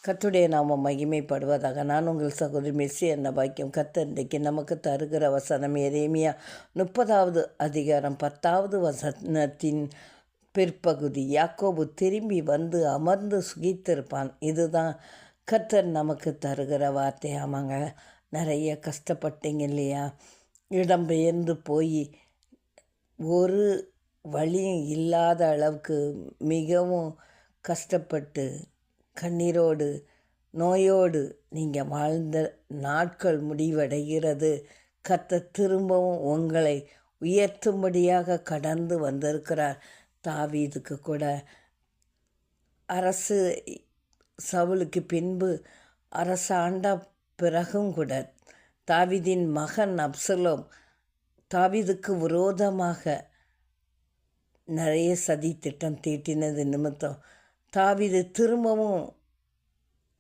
கர்த்தருடைய நாமம் மகிமைப்படுவதாக. நான் உங்கள் சகோதரி மெஸ்ஸி என்ன பாக்கியம். கர்த்தர் இன்றைக்கு நமக்கு தருகிற வசனம் எரேமியா 30வது அதிகாரம் 10வது வசனத்தின் பிற்பகுதி. யாக்கோபு திரும்பி வந்து அமர்ந்து சுகித்திருப்பான். இதுதான் கர்த்தர் நமக்கு தருகிற வார்த்தை. ஆமாங்க, நிறைய கஷ்டப்பட்டீங்க இல்லையா? இடம்பெயர்ந்து போய் ஒரு வழியும் இல்லாத அளவுக்கு மிகவும் கஷ்டப்பட்டு கண்ணீரோடு நோயோடு நீங்கள் வாழ்ந்த நாட்கள் முடிவடைகிறது. கர்த்தர் திரும்பவும் உங்களை உயர்த்தும்படியாக கடந்து வந்திருக்கிறார். தாவீதுக்கு கூட அரசு சவுலுக்கு பின்பு அரசாண்ட பிறகும் கூட தாவீதின் மகன் அப்சலோம் தாவீதுக்கு விரோதமாக நிறைய சதி திட்டம் தீட்டினது நிமித்தம் தாவீது திரும்பவும்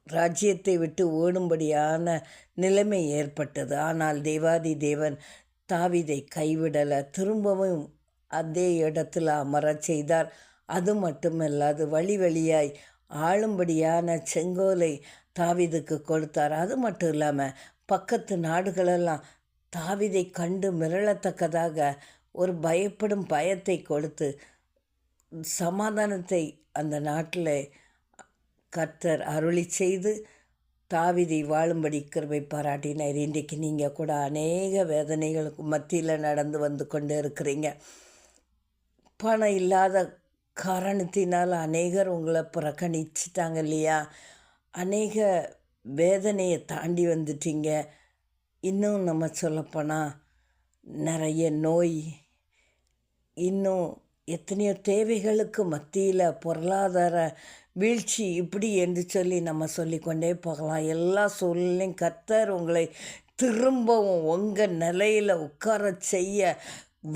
ராஜ்யத்தை விட்டு ஓடும்படியான நிலைமை ஏற்பட்டது. ஆனால் தேவாதி தேவன் தாவீதை கைவிடலை, திரும்பவும் அதே இடத்துல அமரச் செய்தார். அது மட்டுமல்லாது வழி வழியாய் ஆளும்படியான செங்கோலை தாவீதுக்கு கொடுத்தார். அது மட்டும் இல்லாமல் பக்கத்து நாடுகளெல்லாம் தாவீதை கண்டு மிரளத்தக்கதாக ஒரு பயப்படும் பயத்தை கொடுத்து சமாதானத்தை அந்த நாட்டில் கர்த்தர் அருளி செய்து தாவீதை வாழும்படி கிருபை பாராட்டினார். இன்றைக்கு நீங்கள் கூட அநேக வேதனைகளுக்கு மத்தியில் நடந்து வந்து கொண்டு இருக்கிறீங்க. பணம் இல்லாத காரணத்தினால் அநேகர் உங்களை புறக்கணிச்சிட்டாங்க இல்லையா? அநேக வேதனையை தாண்டி வந்துட்டீங்க. இன்னும் நம்ம சொல்லப்போனால் நிறைய நோய், இன்னும் எத்தனையோ தேவைகளுக்கு மத்தியில் பொருளாதார வீழ்ச்சி, இப்படி என்று சொல்லி நம்ம சொல்லிக்கொண்டே போகலாம். எல்லா சூழ்நிலையும் கர்த்தர் உங்களை திரும்பவும் உங்கள் நிலையில் உட்கார செய்ய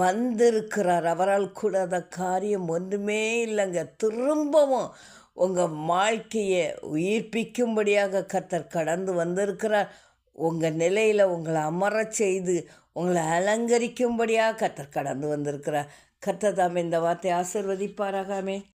வந்திருக்கிறார். அவரால் கூடாத காரியம் ஒன்றுமே இல்லைங்க. திரும்பவும் உங்கள் வாழ்க்கையை உயிர்ப்பிக்கும்படியாக கர்த்தர் கடந்து வந்திருக்கிறார். உங்கள் நிலையில் உங்களை அமரச் செய்து உங்களை அலங்கரிக்கும்படியாக கர்த்தர் கடந்து வந்திருக்கிறார். கர்த்தர் தாமே இந்த வார்த்தை ஆசீர்வதிப்பாராக. ஆமென்.